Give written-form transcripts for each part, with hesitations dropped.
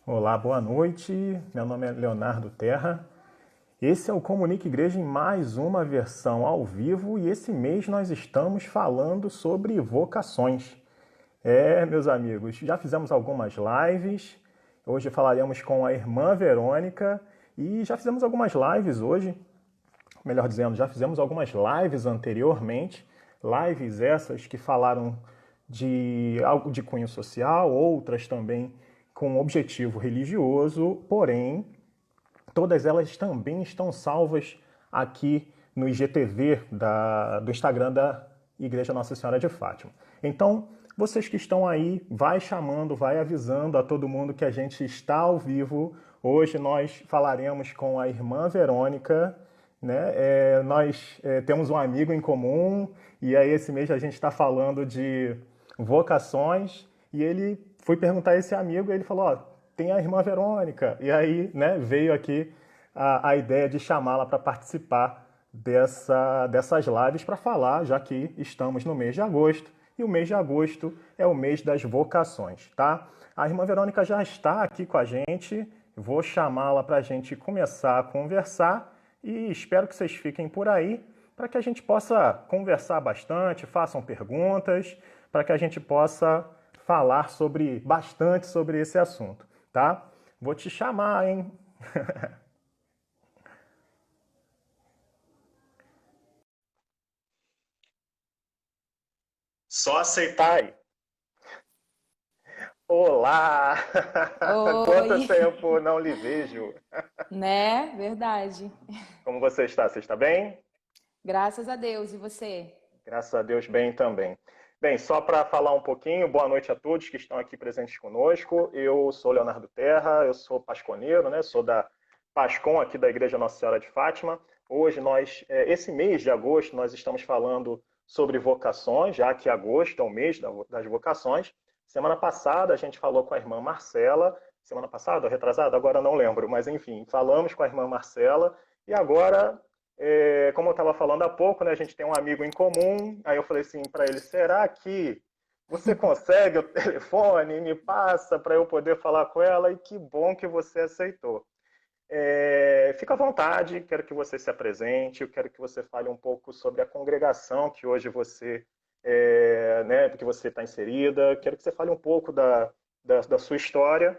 Olá, boa noite. Meu nome é Leonardo Terra. Esse é o Comunique Igreja em mais uma versão ao vivo e esse mês nós estamos falando sobre vocações. Meus amigos, já fizemos algumas lives. Hoje falaremos com a irmã Verônica e já fizemos algumas lives hoje. Melhor dizendo, já fizemos algumas lives anteriormente. Lives essas que falaram de algo de cunho social, outras também com objetivo religioso, porém, todas elas também estão salvas aqui no IGTV do Instagram da Igreja Nossa Senhora de Fátima. Então, vocês que estão aí, vai chamando, vai avisando a todo mundo que a gente está ao vivo. Hoje nós falaremos com a irmã Verônica, né? Nós temos um amigo em comum e aí esse mês a gente está falando de vocações e ele foi perguntar a esse amigo e ele falou, ó, tem a irmã Verônica. E aí, né, veio aqui a ideia de chamá-la para participar dessas lives para falar, já que estamos no mês de agosto, e o mês de agosto é o mês das vocações, tá? A irmã Verônica já está aqui com a gente, vou chamá-la para a gente começar a conversar e espero que vocês fiquem por aí para que a gente possa conversar bastante, façam perguntas, para que a gente possa falar bastante sobre esse assunto, tá? Vou te chamar, hein? Só aceitar aí. Olá! Quanto Oi, tempo não lhe vejo? né? Verdade. Como você está? Você está bem? Graças a Deus. E você? Graças a Deus, bem também. Bem, só para falar um pouquinho, boa noite a todos que estão aqui presentes conosco. Eu sou Leonardo Terra, eu sou pasconeiro, né? Sou da Pascom aqui da Igreja Nossa Senhora de Fátima. Hoje esse mês de agosto, nós estamos falando sobre vocações, já que agosto é o mês das vocações. Semana passada a gente falou com a irmã Marcela, semana passada ou retrasada, agora não lembro, mas enfim, falamos com a irmã Marcela e agora como eu estava falando há pouco, né, a gente tem um amigo em comum, aí eu falei assim para ele, será que você consegue o telefone, me passa para eu poder falar com ela? E que bom que você aceitou. Fica à vontade, quero que você se apresente, eu quero que você fale um pouco sobre a congregação que hoje né, que você está inserida, quero que você fale um pouco da sua história.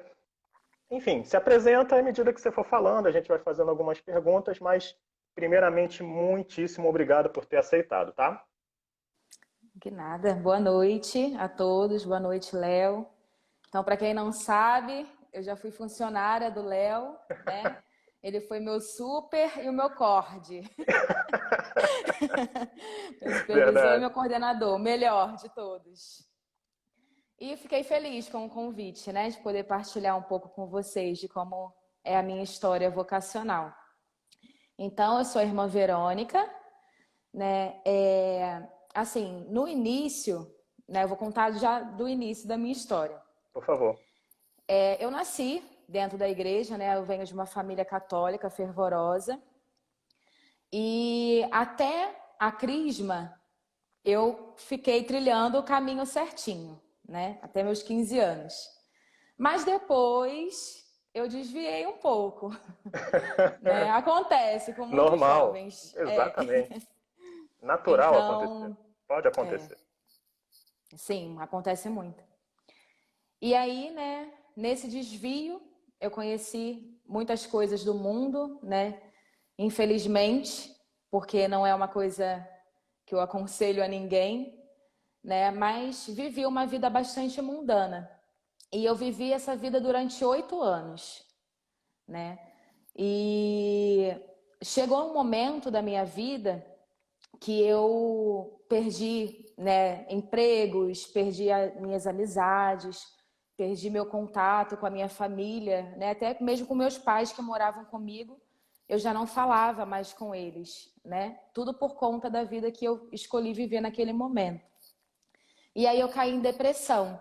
Enfim, se apresenta à medida que você for falando, a gente vai fazendo algumas perguntas, mas primeiramente, muitíssimo obrigado por ter aceitado, tá? Que nada. Boa noite a todos. Boa noite, Léo. Então, para quem não sabe, eu já fui funcionária do Léo, né? Ele foi meu super e o meu corde. Meu supervisor e Verdade. meu coordenador, o melhor de todos. E fiquei feliz com o convite, né? De poder partilhar um pouco com vocês de como é a minha história vocacional. Então, eu sou a irmã Verônica, né? Assim, no início, né? Eu vou contar já do início da minha história. Por favor. Eu nasci dentro da igreja, né? Eu venho de uma família católica fervorosa e até a crisma eu fiquei trilhando o caminho certinho, né? Até meus 15 anos. Mas depois eu desviei um pouco, né? Acontece com muitos Normal. jovens. Exatamente. Natural acontecer. Então, Pode acontecer. sim, acontece muito. E aí, né, nesse desvio, eu conheci muitas coisas do mundo, né? Infelizmente, porque não é uma coisa que eu aconselho a ninguém, né? Mas vivi uma vida bastante mundana. E eu vivi essa vida durante 8 anos, né? E chegou um momento da minha vida que eu perdi, né, empregos, perdi minhas amizades, perdi meu contato com a minha família, né, até mesmo com meus pais que moravam comigo, eu já não falava mais com eles, né? Tudo por conta da vida que eu escolhi viver naquele momento. E aí eu caí em depressão,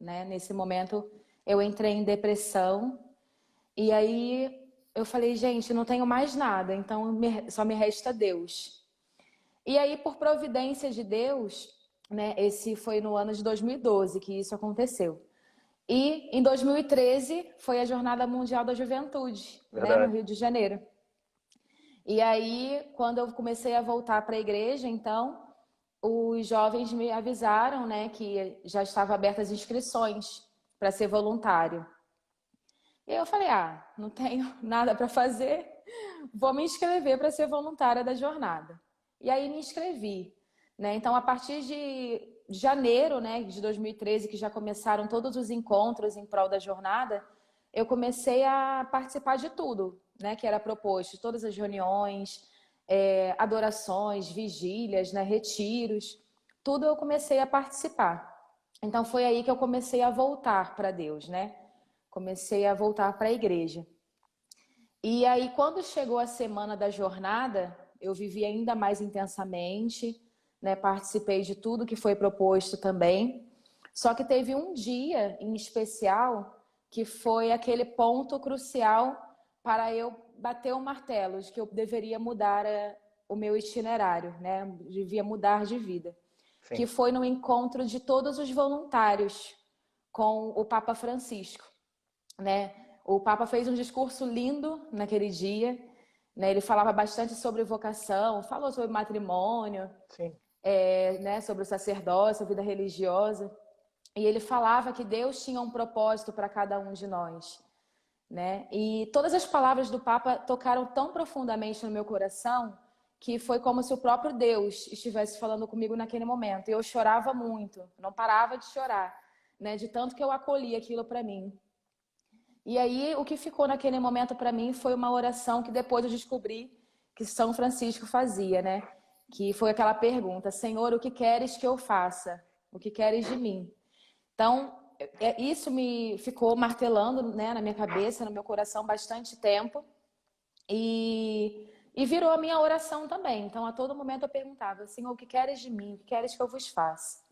né? Nesse momento eu entrei em depressão e aí eu falei, gente, não tenho mais nada, então só me resta Deus. E aí, por providência de Deus, né, esse foi no ano de 2012 que isso aconteceu. E em 2013 foi a Jornada Mundial da Juventude, né, no Verdade. Rio de Janeiro. E aí, quando eu comecei a voltar para a igreja, então, os jovens me avisaram, né, que já estavam abertas as inscrições para ser voluntário. E aí eu falei, não tenho nada para fazer, vou me inscrever para ser voluntária da jornada. E aí me inscrevi, né? Então, a partir de janeiro, né, de 2013, que já começaram todos os encontros em prol da jornada, eu comecei a participar de tudo, né, que era proposto, todas as reuniões, adorações, vigílias, né, retiros, tudo eu comecei a participar. Então foi aí que eu comecei a voltar para Deus, né? Comecei a voltar para a igreja. E aí, quando chegou a semana da jornada, eu vivi ainda mais intensamente, né? Participei de tudo que foi proposto também. Só que teve um dia em especial que foi aquele ponto crucial para eu bater o martelo de que eu deveria mudar o meu itinerário, né? Devia mudar de vida. Sim. Que foi no encontro de todos os voluntários com o Papa Francisco, né? O Papa fez um discurso lindo naquele dia, né? Ele falava bastante sobre vocação, falou sobre matrimônio, Sim. né? Sobre o sacerdócio, a vida religiosa. E ele falava que Deus tinha um propósito para cada um de nós, né? E todas as palavras do Papa tocaram tão profundamente no meu coração que foi como se o próprio Deus estivesse falando comigo naquele momento. E eu chorava muito, não parava de chorar, né? De tanto que eu acolhi aquilo para mim. E aí, o que ficou naquele momento para mim foi uma oração que depois eu descobri que São Francisco fazia, né? Que foi aquela pergunta: Senhor, o que queres que eu faça? O que queres de mim? Então, isso me ficou martelando, né, na minha cabeça, no meu coração, bastante tempo. E virou a minha oração também. Então, a todo momento eu perguntava: Senhor, o que queres de mim? O que queres que eu vos faça?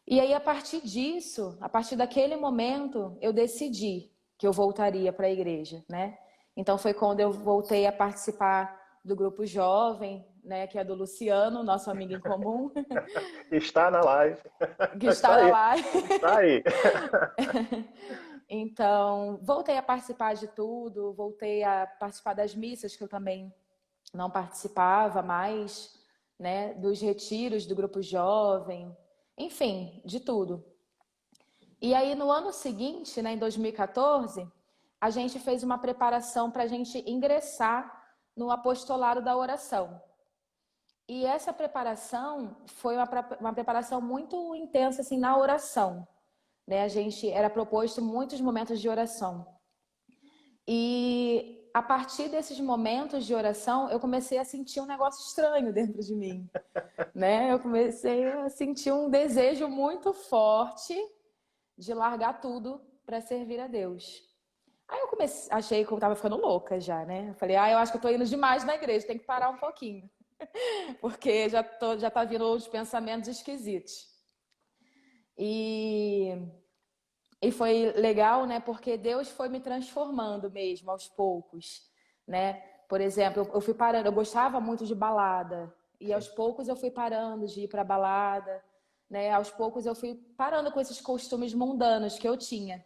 E aí, a partir disso, a partir daquele momento, eu decidi que eu voltaria para a igreja, né? Então, foi quando eu voltei a participar do grupo jovem, né? Que é do Luciano, nosso amigo em comum, Está na live. que Está está na aí. live. Está aí. Então, voltei a participar de tudo, voltei a participar das missas, que eu também não participava mais, né? Dos retiros do grupo jovem, enfim, de tudo. E aí, no ano seguinte, né, em 2014, a gente fez uma preparação para a gente ingressar no apostolado da oração. E essa preparação foi uma preparação muito intensa assim, na oração, né? A gente era proposto muitos momentos de oração. E a partir desses momentos de oração, eu comecei a sentir um negócio estranho dentro de mim, né? Eu comecei a sentir um desejo muito forte de largar tudo para servir a Deus. Aí eu achei que eu tava ficando louca já, né? Eu falei, eu acho que eu tô indo demais na igreja, tem que parar um pouquinho. Porque já tá vindo outros pensamentos esquisitos. E, e foi legal, né? Porque Deus foi me transformando mesmo aos poucos, né? Por exemplo, eu fui parando, eu gostava muito de balada. E aos poucos eu fui parando de ir pra balada, né? Aos poucos eu fui parando com esses costumes mundanos que eu tinha,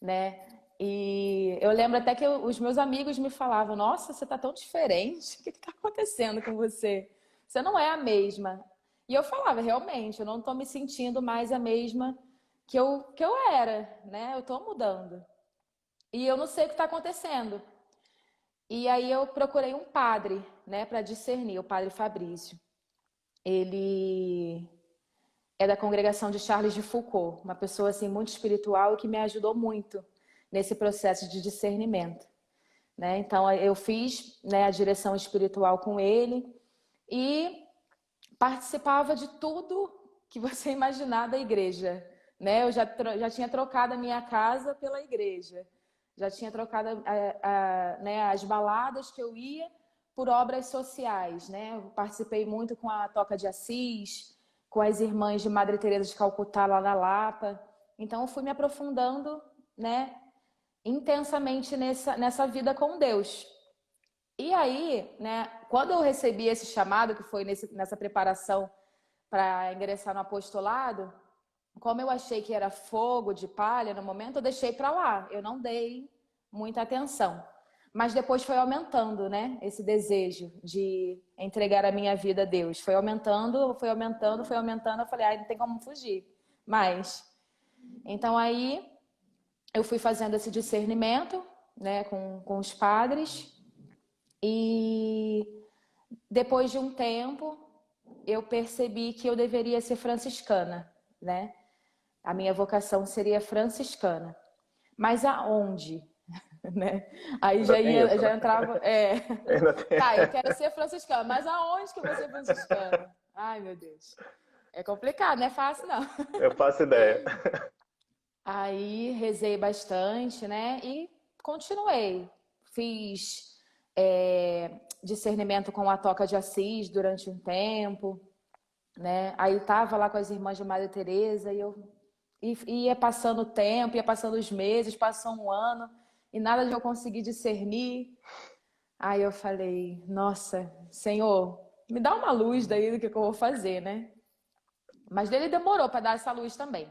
né? E eu lembro até que os meus amigos me falavam: Nossa, você tá tão diferente, o que que tá acontecendo com você? Você não é a mesma. E eu falava: Realmente, eu não tô me sentindo mais a mesma que eu era, né? Eu tô mudando. E eu não sei o que tá acontecendo. E aí eu procurei um padre, né, para discernir, o padre Fabrício. Ele é da congregação de Charles de Foucault, uma pessoa assim muito espiritual e que me ajudou muito nesse processo de discernimento, né? Então eu fiz, né, a direção espiritual com ele e participava de tudo que você imaginar da igreja, né? Eu já tinha trocado a minha casa pela igreja, já tinha trocado né, as baladas que eu ia por obras sociais, né? Eu participei muito com a Toca de Assis, com as irmãs de Madre Teresa de Calcutá lá na Lapa. Então eu fui me aprofundando, né, intensamente nessa vida com Deus. E aí, né, quando eu recebi esse chamado, que foi nessa preparação para ingressar no apostolado, como eu achei que era fogo de palha no momento, eu deixei para lá. Eu não dei muita atenção. Mas depois foi aumentando, né? Esse desejo de entregar a minha vida a Deus. Foi aumentando, foi aumentando, foi aumentando. Eu falei, ai, não tem como fugir. Mas, então aí eu fui fazendo esse discernimento, né, com os padres. E depois de um tempo, eu percebi que eu deveria ser franciscana, né? A minha vocação seria franciscana. Mas aonde? Né? Aí Ainda tem isso, já né? entrava. Ainda tem. Tá, eu quero ser franciscana, mas aonde que eu vou ser franciscana? Ai, meu Deus. É complicado, não é fácil, não. Eu faço ideia. Aí rezei bastante, né? E continuei. Fiz discernimento com a Toca de Assis durante um tempo, né? Aí tava lá com as irmãs de Maria Teresa e ia passando o tempo, ia passando os meses, passou um ano e nada de eu conseguir discernir. Aí eu falei, nossa, Senhor, me dá uma luz daí do que eu vou fazer, né? Mas ele demorou para dar essa luz também.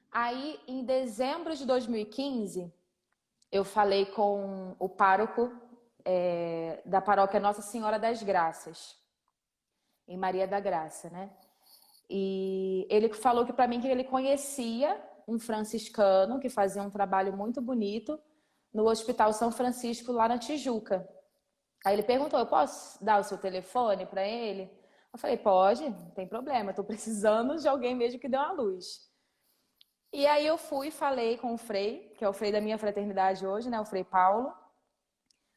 Aí, em dezembro de 2015, eu falei com o pároco da paróquia Nossa Senhora das Graças, em Maria da Graça, né? E ele falou que para mim que ele conhecia um franciscano que fazia um trabalho muito bonito no Hospital São Francisco, lá na Tijuca. Aí ele perguntou, eu posso dar o seu telefone para ele? Eu falei, pode, não tem problema, estou precisando de alguém mesmo que dê uma luz. E aí eu fui e falei com o Frei, que é o Frei da minha fraternidade hoje, né, o Frei Paulo.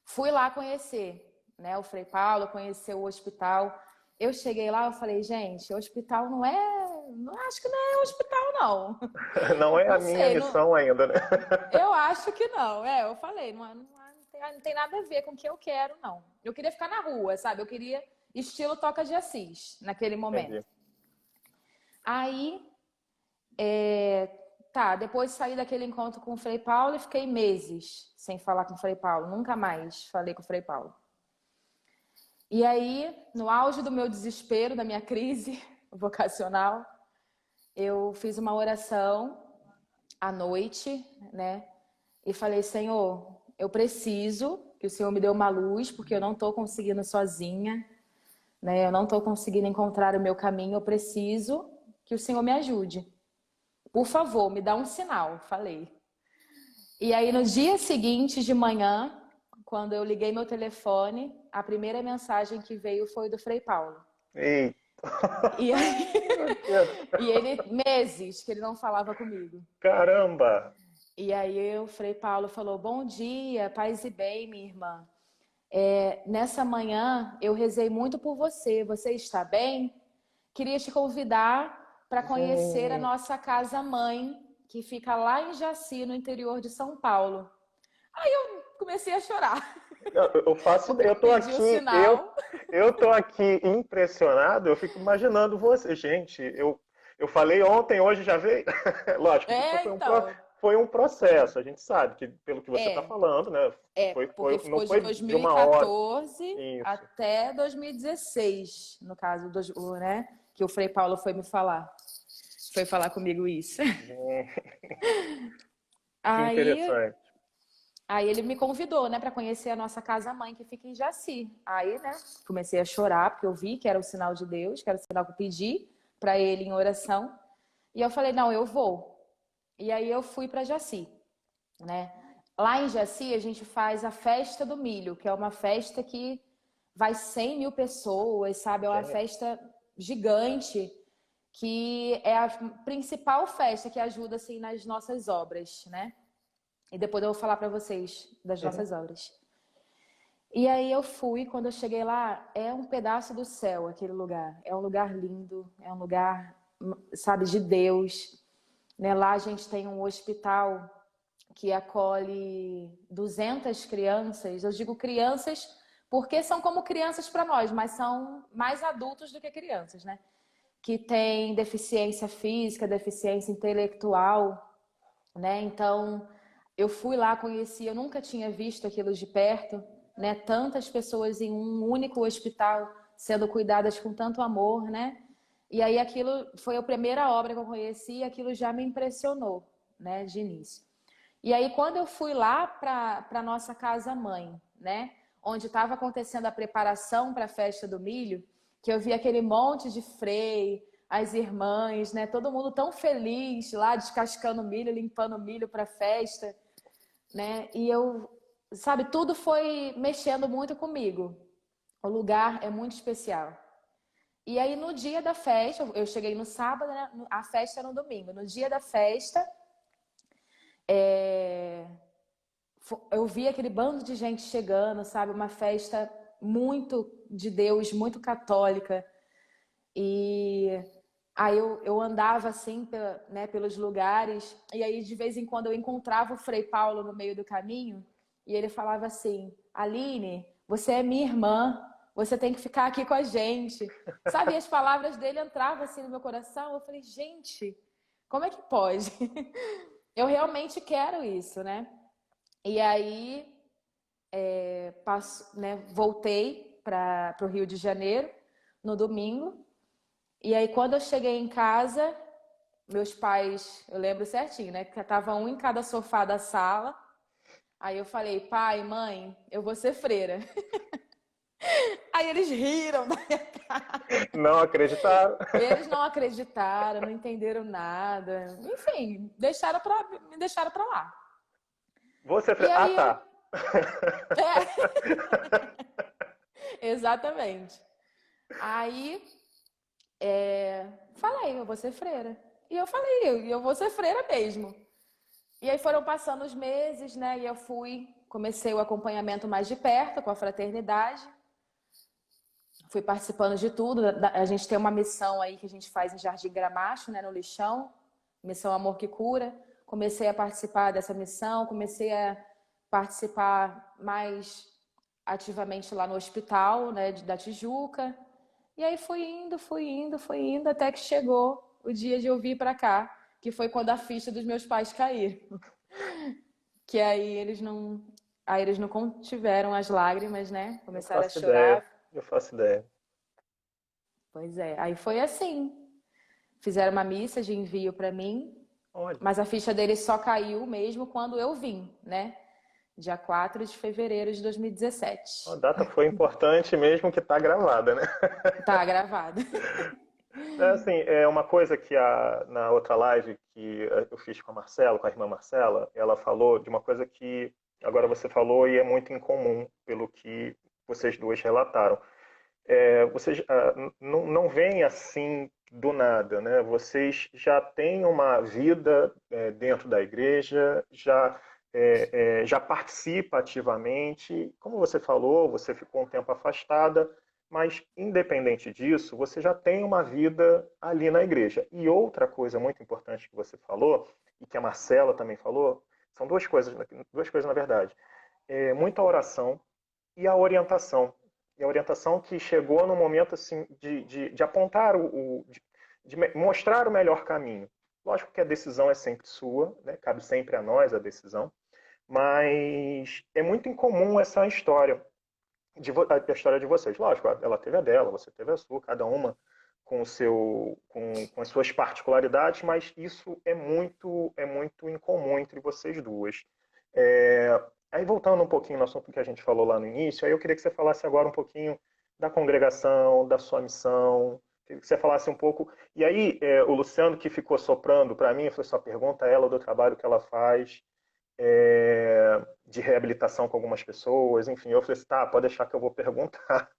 Fui lá conhecer, né, o Frei Paulo, conhecer o hospital. Eu cheguei lá, eu falei, gente, o hospital não acho que não é hospital, não. Não é a Não minha sei, missão ainda, né? eu acho que não. Eu falei, não tem nada a ver com o que eu quero, não. Eu queria ficar na rua, sabe? Eu queria estilo Toca de Assis, naquele momento. Entendi. Aí, depois saí daquele encontro com o Frei Paulo e fiquei meses sem falar com o Frei Paulo. Nunca mais falei com o Frei Paulo. E aí, no auge do meu desespero, da minha crise vocacional, eu fiz uma oração à noite, né? E falei, Senhor, eu preciso que o Senhor me dê uma luz, porque eu não estou conseguindo sozinha, né? Eu não estou conseguindo encontrar o meu caminho, eu preciso que o Senhor me ajude. Por favor, me dá um sinal, falei. E aí, no dia seguinte de manhã, quando eu liguei meu telefone, a primeira mensagem que veio foi do Frei Paulo. Eita. E aí, e ele, meses que ele não falava comigo. Caramba! E aí o Frei Paulo falou, bom dia, paz e bem, minha irmã. Nessa manhã eu rezei muito por você, você está bem? Queria te convidar para conhecer a Gente, nossa casa-mãe, que fica lá em Jaci, no interior de São Paulo. Aí eu comecei a chorar, eu faço porque ideia, eu pedi o sinal. eu tô aqui impressionado, eu fico imaginando você. Gente, eu falei ontem, hoje já veio. Lógico, isso Então, foi um processo. A gente sabe que, pelo que você está é, falando, né? porque Não ficou de foi de uma hora. 2014 Isso. até 2016, no caso, né? Que o Frei Paulo foi me falar. Foi falar comigo isso. Gente, que Aí, interessante. aí ele me convidou, né, para conhecer a nossa casa-mãe, que fica em Jaci. Aí, né, comecei a chorar, porque eu vi que era o sinal de Deus, que era o sinal que eu pedi para ele em oração. E eu falei, não, eu vou. E aí eu fui para Jaci, né? Lá em Jaci, a gente faz a Festa do Milho, que é uma festa que vai 100 mil pessoas, sabe? É uma Gente, festa gigante, que é a principal festa que ajuda, assim, nas nossas obras, né? E depois eu vou falar para vocês das uhum. nossas obras. E aí eu fui, quando eu cheguei lá, é um pedaço do céu aquele lugar. É um lugar lindo, é um lugar, sabe, de Deus. Né? Lá a gente tem um hospital que acolhe 200 crianças. Eu digo crianças porque são como crianças para nós, mas são mais adultos do que crianças, né? Que tem deficiência física, deficiência intelectual, né? Então, eu fui lá, conheci, eu nunca tinha visto aquilo de perto, né? Tantas pessoas em um único hospital sendo cuidadas com tanto amor, né? E aí aquilo foi a primeira obra que eu conheci e aquilo já me impressionou, né, de início. E aí quando eu fui lá para nossa casa mãe, né, onde estava acontecendo a preparação para a festa do milho, que eu vi aquele monte de frei, as irmãs, né, todo mundo tão feliz lá descascando milho, limpando milho para a festa, né? E eu, sabe, tudo foi mexendo muito comigo. O lugar é muito especial. E aí, no dia da festa, eu cheguei no sábado, né? A festa era no domingo. No dia da festa, eu vi aquele bando de gente chegando, sabe? Uma festa muito de Deus, muito católica. E aí eu andava assim, né, pelos lugares, e aí de vez em quando eu encontrava o Frei Paulo no meio do caminho, e ele falava assim: Aline, você é minha irmã, você tem que ficar aqui com a gente. Sabe, e as palavras dele entravam assim no meu coração, eu falei, gente, como é que pode? Eu realmente quero isso, né? E aí né, voltei para o Rio de Janeiro no domingo. E aí, quando eu cheguei em casa, meus pais, eu lembro certinho, né? Que tava um em cada sofá da sala. Aí eu falei, pai, mãe, eu vou ser freira. Aí eles riram da minha cara. Não acreditaram. Eles não acreditaram, não entenderam nada. Enfim, me deixaram pra lá. Você... E Ah, aí eu. tá. Exatamente. Aí falei, eu vou ser freira. E eu falei, eu vou ser freira mesmo. E aí foram passando os meses, né? E eu comecei o acompanhamento mais de perto com a fraternidade. Fui participando de tudo. A gente tem uma missão aí que a gente faz em Jardim Gramacho, né, no Lixão, missão Amor que Cura. Comecei a participar dessa missão, comecei a participar mais ativamente lá no hospital, né, da Tijuca. E aí fui indo, até que chegou o dia de eu vir para cá, que foi quando a ficha dos meus pais caiu. Que aí eles não contiveram as lágrimas, né? Eu Começaram a faço ideia. chorar. Eu faço ideia. Pois é, aí foi assim. Fizeram uma missa de envio para mim, Olha, mas a ficha deles só caiu mesmo quando eu vim, né? Dia 4 de fevereiro de a 2017. data foi importante mesmo que está gravada, né? Tá gravado. É, assim, é uma coisa que na outra live que eu fiz com a Marcela, com a irmã Marcela, ela falou de uma coisa que agora você falou e é muito incomum pelo que vocês duas relataram. Vocês não vêm assim do nada, né? Vocês já têm uma vida dentro da igreja, já participa ativamente. Como você falou, você ficou um tempo afastada, mas independente disso, você já tem uma vida ali na igreja. E outra coisa muito importante que você falou, e que a Marcela também falou, são duas coisas na verdade. Muita oração e a orientação. E a orientação que chegou no momento assim, de apontar, de mostrar o melhor caminho. Lógico que a decisão é sempre sua, né? Cabe sempre a nós a decisão, mas é muito incomum essa história, a história de vocês. Lógico, ela teve a dela, você teve a sua, cada uma com as suas particularidades, mas isso é muito incomum entre vocês duas. É, Aí voltando um pouquinho no assunto que a gente falou lá no início, aí eu queria que você falasse agora um pouquinho da congregação, da sua missão, queria que você falasse um pouco. E aí o Luciano que ficou soprando para mim, foi só pergunta a ela do trabalho que ela faz de reabilitação com algumas pessoas, enfim, eu falei assim, tá, pode deixar que eu vou perguntar.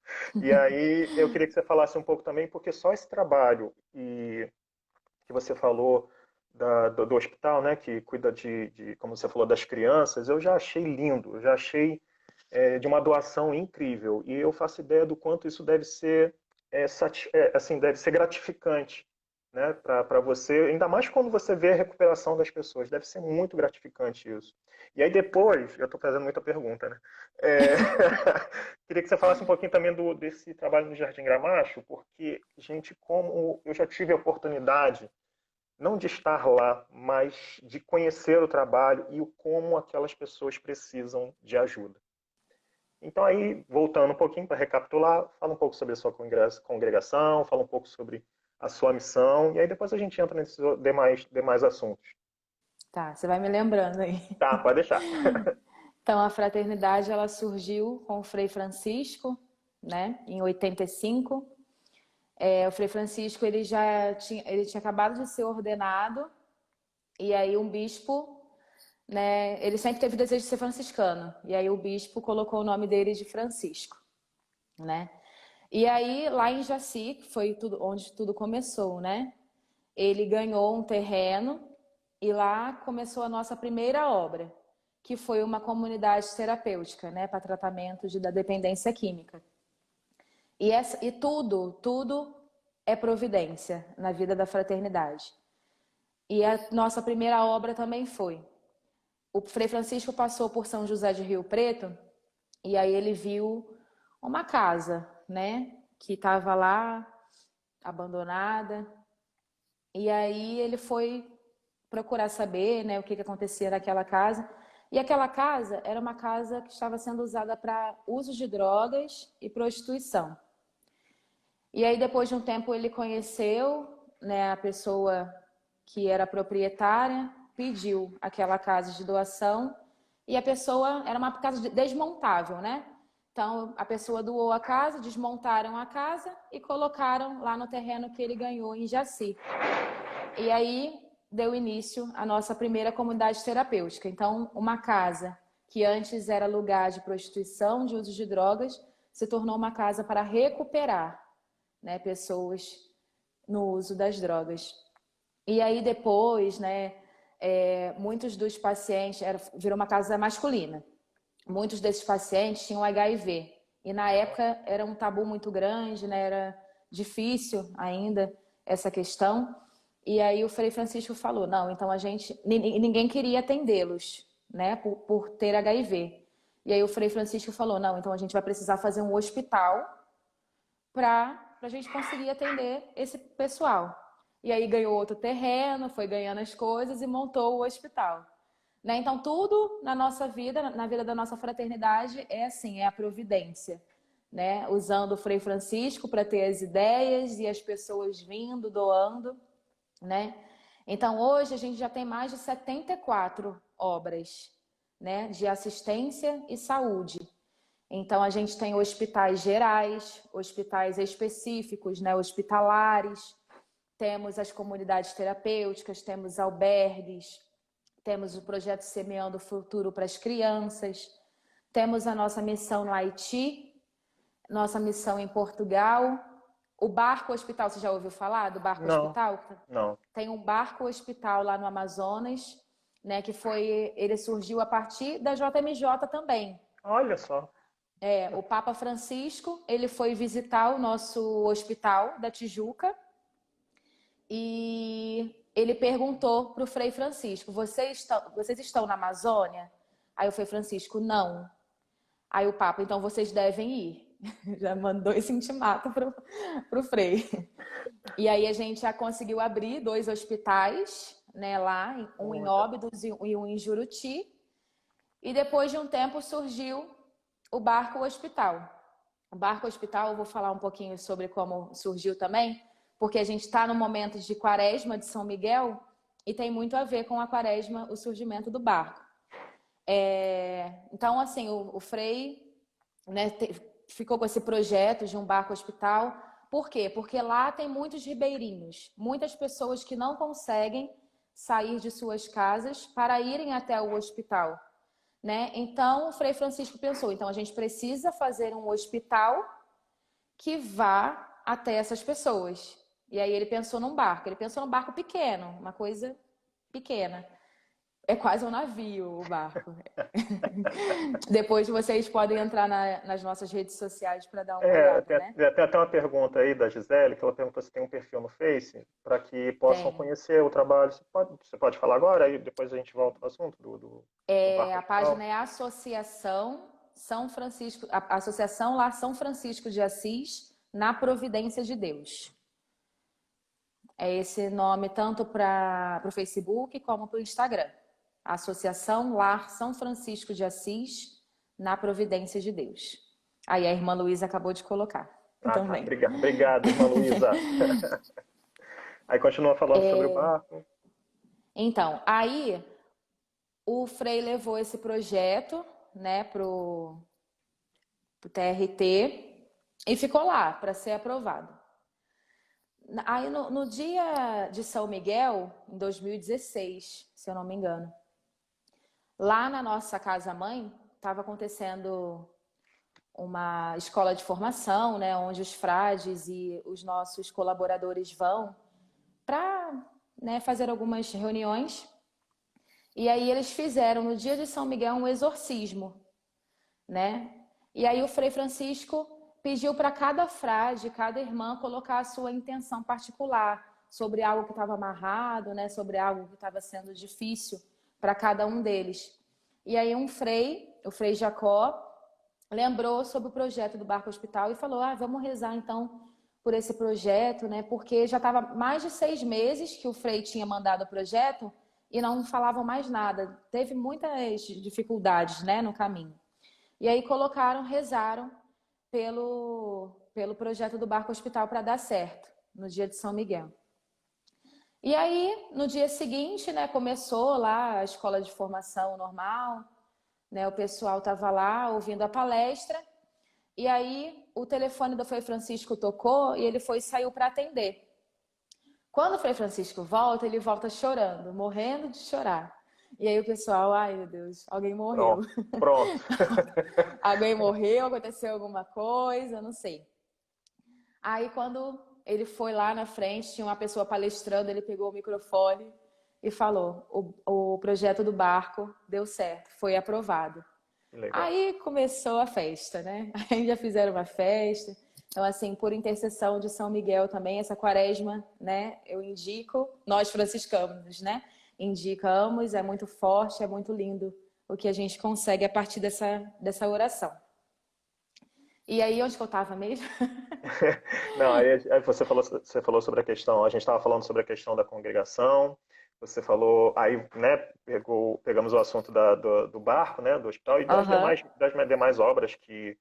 E aí eu queria que você falasse um pouco também, porque só esse trabalho que você falou do hospital, né, que cuida como você falou, das crianças, eu já achei lindo, eu já achei de uma doação incrível. E eu faço ideia do quanto isso deve ser, assim, deve ser gratificante, né, para você, ainda mais quando você vê a recuperação das pessoas, deve ser muito gratificante isso. E aí depois, eu estou fazendo muita pergunta, né? É, queria que você falasse um pouquinho também desse trabalho no Jardim Gramacho, porque, gente, como eu já tive a oportunidade não de estar lá, mas de conhecer o trabalho e o como aquelas pessoas precisam de ajuda. Então aí, voltando um pouquinho para recapitular, fala um pouco sobre a sua congregação, fala um pouco sobre a sua missão, e aí depois a gente entra nesses demais assuntos. Tá, você vai me lembrando aí. Tá, pode deixar. Então, a fraternidade, ela surgiu com o Frei Francisco, né, em 85. O Frei Francisco, ele tinha acabado de ser ordenado, e aí um bispo, né, ele sempre teve o desejo de ser franciscano, e aí o bispo colocou o nome dele de Francisco, né? E aí, lá em Jaci, que foi onde tudo começou, né? Ele ganhou um terreno e lá começou a nossa primeira obra, que foi uma comunidade terapêutica, né, para tratamento da dependência química. E tudo é providência na vida da fraternidade. E a nossa primeira obra também foi. O Frei Francisco passou por São José de Rio Preto e aí ele viu uma casa, né, que estava lá abandonada. E aí ele foi procurar saber, né, o que acontecia naquela casa. E aquela casa era uma casa que estava sendo usada para uso de drogas e prostituição. E aí depois de um tempo ele conheceu, né, a pessoa que era proprietária, pediu aquela casa de doação e a pessoa era uma casa desmontável, né? Então a pessoa doou a casa, desmontaram a casa e colocaram lá no terreno que ele ganhou em Jaci. E aí deu início à nossa primeira comunidade terapêutica. Então, uma casa que antes era lugar de prostituição, de uso de drogas, se tornou uma casa para recuperar, né, pessoas no uso das drogas. E aí depois, né, muitos dos pacientes, virou uma casa masculina. Muitos desses pacientes tinham HIV. E na época era um tabu muito grande, né, era difícil ainda essa questão. E aí o Frei Francisco falou, não, então ninguém queria atendê-los, né, por ter HIV. E aí o Frei Francisco falou, não, então a gente vai precisar fazer um hospital para a gente conseguir atender esse pessoal. E aí ganhou outro terreno, foi ganhando as coisas e montou o hospital. Né? Então tudo na nossa vida, na vida da nossa fraternidade, é assim, é a providência. Né? Usando o Frei Francisco para ter as ideias e as pessoas vindo, doando. Né? Então hoje a gente já tem mais de 74 obras, né, de assistência e saúde. Então a gente tem hospitais gerais, hospitais específicos, né, hospitalares, temos as comunidades terapêuticas, temos albergues, temos o projeto Semeando o Futuro para as Crianças, temos a nossa missão no Haiti, nossa missão em Portugal. O Barco Hospital, você já ouviu falar do Barco Hospital? Não. Tem um Barco Hospital lá no Amazonas, né, que ele surgiu a partir da JMJ também. Olha só. O Papa Francisco, ele foi visitar o nosso hospital da Tijuca e ele perguntou para o Frei Francisco, vocês estão na Amazônia? Aí o Frei Francisco, não. Aí o Papa, então vocês devem ir. Já mandou esse intimato pro Frei. E aí a gente já conseguiu abrir 2 hospitais, né, lá, um em Óbidos e um em Juruti. E depois de um tempo surgiu o Barco Hospital. O Barco Hospital, eu vou falar um pouquinho sobre como surgiu também, porque a gente está no momento de Quaresma de São Miguel e tem muito a ver com a Quaresma, o surgimento do barco. Então, assim, o Frei, né, ficou com esse projeto de um barco hospital. Por quê? Porque lá tem muitos ribeirinhos, muitas pessoas que não conseguem sair de suas casas para irem até o hospital, né? Então, o Frei Francisco pensou, então a gente precisa fazer um hospital que vá até essas pessoas. E aí ele pensou num barco pequeno, uma coisa pequena. É quase um navio o barco. Depois vocês podem entrar nas nossas redes sociais para dar uma olhada, né? Tem até uma pergunta aí da Gisele, que ela perguntou se tem um perfil no Face, para que possam conhecer o trabalho. Você pode falar agora, aí depois a gente volta ao assunto do a página é Associação São Francisco, a Associação lá São Francisco de Assis, na Providência de Deus. É esse nome tanto para o Facebook como para o Instagram. Associação Lar São Francisco de Assis, na Providência de Deus. Aí a irmã Luísa acabou de colocar também. Obrigado, irmã Luísa. Aí continua falando sobre o barco. Então, aí o Frei levou esse projeto, né, pro TRT e ficou lá para ser aprovado. Aí no dia de São Miguel, em 2016, se eu não me engano, lá na nossa casa-mãe, estava acontecendo uma escola de formação, né, onde os frades e os nossos colaboradores vão para, né, fazer algumas reuniões. E aí eles fizeram no dia de São Miguel um exorcismo, né? E aí o Frei Francisco pediu para cada frade, cada irmã colocar a sua intenção particular sobre algo que estava amarrado, né? Sobre algo que estava sendo difícil para cada um deles. E aí um frei, o Frei Jacó, lembrou sobre o projeto do Barco Hospital e falou: vamos rezar então por esse projeto, né? Porque já estava mais de 6 meses que o Frei tinha mandado o projeto e não falavam mais nada. Teve muitas dificuldades, né, no caminho. E aí rezaram pelo projeto do Barco Hospital para dar certo, no dia de São Miguel. E aí, no dia seguinte, né, começou lá a escola de formação normal, né, o pessoal estava lá ouvindo a palestra, e aí o telefone do Frei Francisco tocou e ele saiu para atender. Quando o Frei Francisco volta, ele volta chorando, morrendo de chorar. E aí o pessoal, ai meu Deus, alguém morreu. Pronto. Alguém morreu, aconteceu alguma coisa, não sei. Aí quando ele foi lá na frente, tinha uma pessoa palestrando, ele pegou o microfone e falou: o projeto do barco deu certo, foi aprovado. Legal. Aí começou a festa, né? Aí já fizeram uma festa. Então, assim, por intercessão de São Miguel também, essa quaresma, né? Eu indico, nós franciscanos, né? Indicamos, é muito forte, é muito lindo o que a gente consegue a partir dessa oração. E aí, onde que eu estava mesmo? Não, aí você falou sobre a questão, a gente estava falando sobre a questão da congregação, você falou, aí, né, pegamos o assunto do barco, né, do hospital e Aham. das demais obras que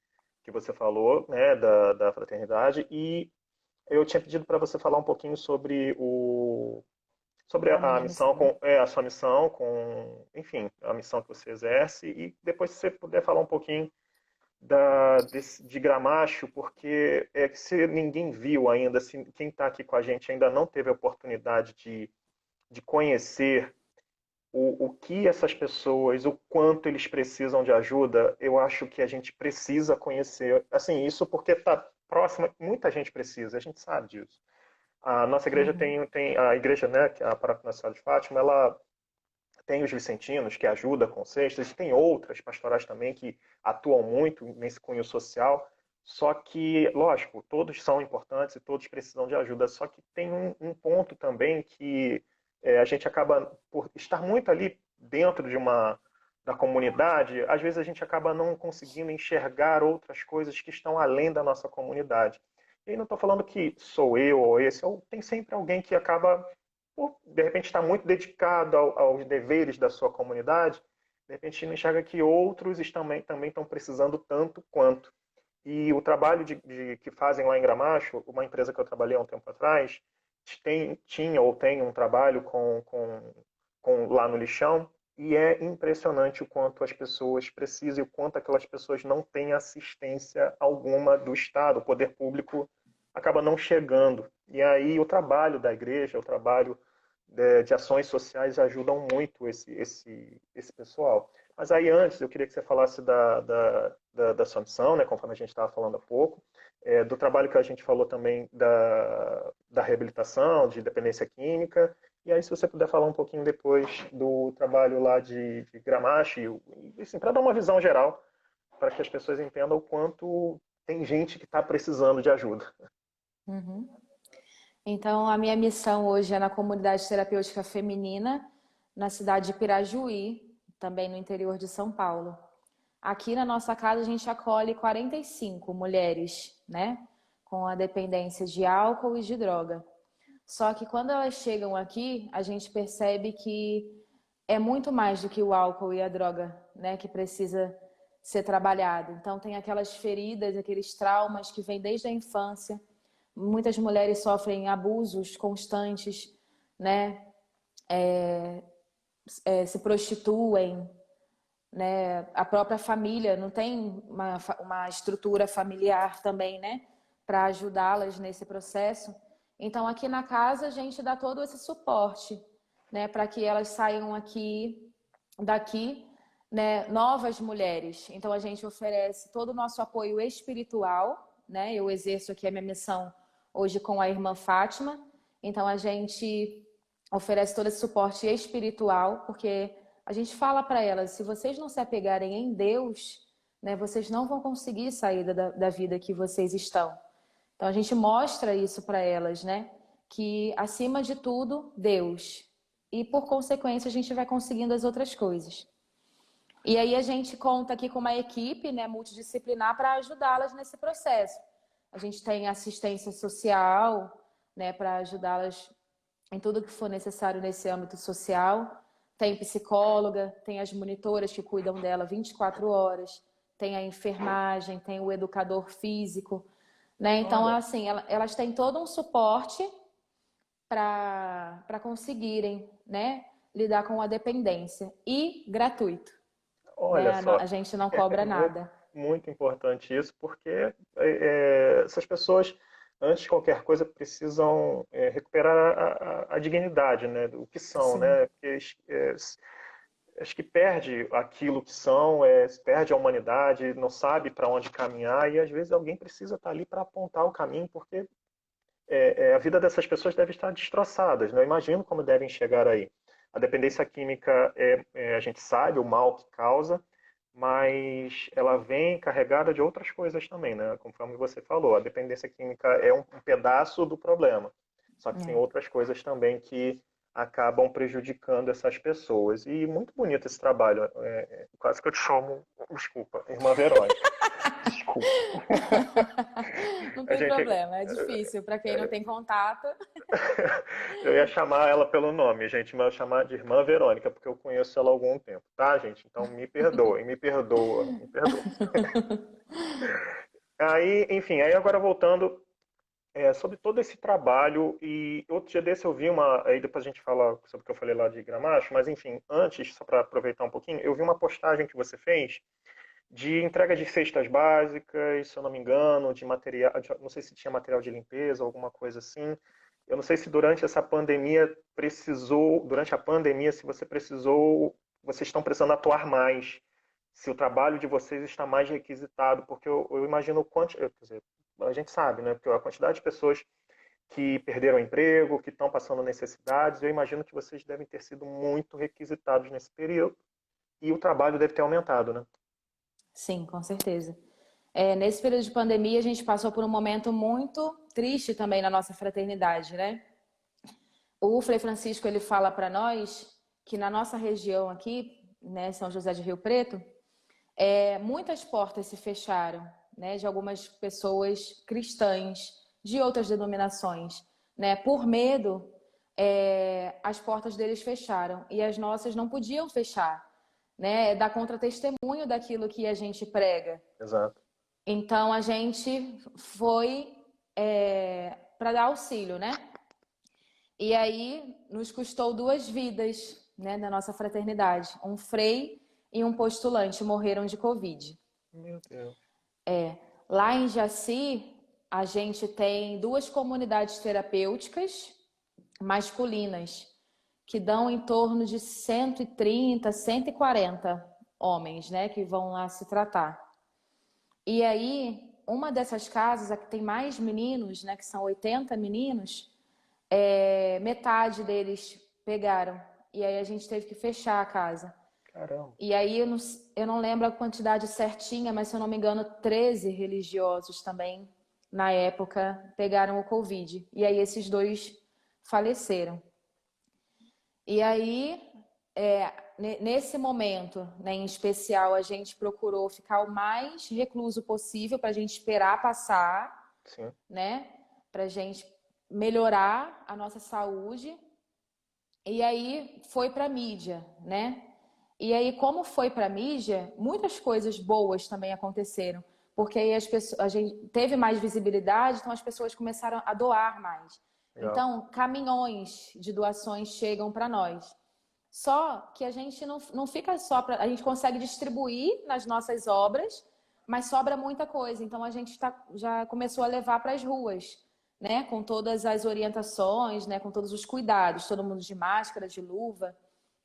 você falou, né, da fraternidade, e eu tinha pedido para você falar um pouquinho sobre A a minha missão missão. a sua missão enfim, a missão que você exerce, e depois se você puder falar um pouquinho de Gramacho, porque se ninguém viu ainda, se quem está aqui com a gente ainda não teve a oportunidade de conhecer o que essas pessoas, o quanto eles precisam de ajuda, eu acho que a gente precisa conhecer. Assim, isso porque está próxima, muita gente precisa, a gente sabe disso. A nossa igreja Uhum. tem a igreja, né, que é a Paróquia Nossa Senhora de Fátima, ela tem os vicentinos, que ajuda com cestas, e tem outras pastorais também que atuam muito nesse cunho social. Só que, lógico, todos são importantes e todos precisam de ajuda. Só que tem um ponto também que a gente acaba, por estar muito ali dentro da comunidade, às vezes a gente acaba não conseguindo enxergar outras coisas que estão além da nossa comunidade. E aí não estou falando que sou eu ou esse, tem sempre alguém que acaba por de repente estar muito dedicado aos deveres da sua comunidade, de repente não enxerga que outros também estão precisando tanto quanto. E o trabalho que fazem lá em Gramacho, uma empresa que eu trabalhei há um tempo atrás, tinha ou tem um trabalho lá no lixão, e é impressionante o quanto as pessoas precisam e o quanto aquelas pessoas não têm assistência alguma do Estado, o poder público acaba não chegando. E aí o trabalho da igreja, o trabalho de ações sociais ajudam muito esse pessoal. Mas aí antes eu queria que você falasse da sua missão, né, conforme a gente estava falando há pouco, do trabalho que a gente falou também da reabilitação, de dependência química, e aí se você puder falar um pouquinho depois do trabalho lá de Gramache, e assim, para dar uma visão geral, para que as pessoas entendam o quanto tem gente que está precisando de ajuda. Uhum. Então, a minha missão hoje é na comunidade terapêutica feminina, na cidade de Pirajuí, também no interior de São Paulo. Aqui na nossa casa a gente acolhe 45 mulheres, né, com a dependência de álcool e de droga. Só que quando elas chegam aqui, a gente percebe que é muito mais do que o álcool e a droga, né, que precisa ser trabalhado. Então tem aquelas feridas, aqueles traumas que vêm desde a infância, Muitas mulheres sofrem abusos constantes, né? Se prostituem, né? A própria família não tem uma estrutura familiar também, né? Para ajudá-las nesse processo. Então, aqui na casa, a gente dá todo esse suporte, né? Para que elas saiam daqui, né? Novas mulheres. Então, a gente oferece todo o nosso apoio espiritual, né? Eu exerço aqui a minha missão hoje com a irmã Fátima. Então, a gente oferece todo esse suporte espiritual, porque a gente fala para elas, se vocês não se apegarem em Deus, né, vocês não vão conseguir sair da vida que vocês estão. Então a gente mostra isso para elas, né? Que acima de tudo, Deus. E por consequência a gente vai conseguindo as outras coisas. E aí a gente conta aqui com uma equipe, né, multidisciplinar para ajudá-las nesse processo. A gente tem assistência social, né, para ajudá-las em tudo que for necessário nesse âmbito social. Tem psicóloga, tem as monitoras que cuidam dela 24 horas, tem a enfermagem, tem o educador físico, né? Então, assim, elas têm todo um suporte para conseguirem, né, lidar com a dependência e gratuito, Olha né? só, A gente não cobra muito, nada. muito importante isso, porque essas pessoas, antes de qualquer coisa, precisam recuperar a dignidade, né, do que são, Sim, né? Porque acho que perde aquilo que são, perde a humanidade, não sabe para onde caminhar, e às vezes alguém precisa estar ali para apontar o caminho, porque a vida dessas pessoas deve estar destroçadas, né? Eu imagino como devem chegar aí. A dependência química, a gente sabe o mal que causa, mas ela vem carregada de outras coisas também, né? Conforme você falou, a dependência química é um pedaço do problema. Só que tem é. outras coisas também que acabam prejudicando essas pessoas. E muito bonito esse trabalho. Quase que eu te chamo, desculpa, irmã Verônica. Desculpa. Não A tem gente, problema, é difícil para quem não tem contato. eu ia chamar ela pelo nome, gente, mas eu chamar de irmã Verônica, porque eu conheço ela há algum tempo, tá, gente? Então me perdoe, me perdoa, me perdoa. Aí, enfim, aí agora voltando sobre todo esse trabalho, e outro dia desse eu vi aí depois a gente fala sobre o que eu falei lá de Gramacho, mas enfim, antes, só para aproveitar um pouquinho, eu vi uma postagem que você fez de entrega de cestas básicas, se eu não me engano, de material, não sei se tinha material de limpeza, alguma coisa assim. Eu não sei se durante essa pandemia durante a pandemia, se você precisou, vocês estão precisando atuar mais, se o trabalho de vocês está mais requisitado, porque eu imagino quer dizer, a gente sabe, né? Porque a quantidade de pessoas que perderam o emprego, que estão passando necessidades, eu imagino que vocês devem ter sido muito requisitados nesse período e o trabalho deve ter aumentado, né? Sim, com certeza. Nesse período de pandemia, a gente passou por um momento muito triste também na nossa fraternidade, né? O Frei Francisco, ele fala para nós que na nossa região aqui, né, São José de Rio Preto, muitas portas se fecharam, né, de algumas pessoas cristãs, de outras denominações, né? Por medo, as portas deles fecharam e as nossas não podiam fechar, né? Dar contra-testemunho daquilo que a gente prega. Exato. Então a gente foi para dar auxílio, né? E aí nos custou 2 vidas, né, da nossa fraternidade. Um frei e um postulante morreram de Covid. Meu Deus. Lá em Jaci, a gente tem 2 comunidades terapêuticas masculinas que dão em torno de 130, 140 homens, né, que vão lá se tratar. E aí, uma dessas casas, a que tem mais meninos, né, que são 80 meninos, metade deles pegaram. E aí a gente teve que fechar a casa. Caramba. E aí eu não lembro a quantidade certinha, mas se eu não me engano, 13 religiosos também, na época, pegaram o Covid. E aí esses 2 faleceram. E aí, nesse momento, né, em especial, a gente procurou ficar o mais recluso possível para a gente esperar passar, Sim. né? Para a gente melhorar a nossa saúde. E aí foi para a mídia, né? E aí, como foi para a mídia, muitas coisas boas também aconteceram. porque aí a gente teve mais visibilidade, então as pessoas começaram a doar mais. Legal. Então, caminhões de doações chegam para nós. Só que a gente não fica só para. A gente consegue distribuir nas nossas obras, mas sobra muita coisa. Então a gente já começou a levar para as ruas, né? Com todas as orientações, né? Com todos os cuidados, todo mundo de máscara, de luva,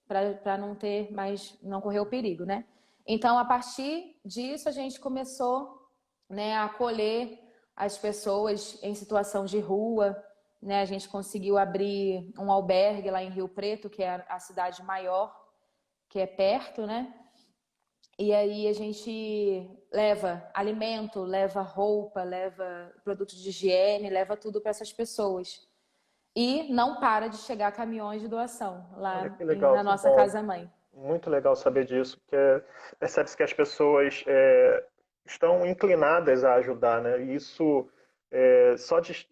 para não ter mais, não correr o perigo, né? Então, a partir disso, a gente começou, né, a acolher as pessoas em situação de rua, né? A gente conseguiu abrir um albergue lá em Rio Preto, que é a cidade maior, que é perto, né? E aí a gente leva alimento, leva roupa, leva produtos de higiene, leva tudo para essas pessoas. E não para de chegar caminhões de doação Olha lá que legal, na que nossa bom. casa-mãe. Muito legal saber disso, porque percebe-se que as pessoas estão inclinadas a ajudar, né? E isso, só de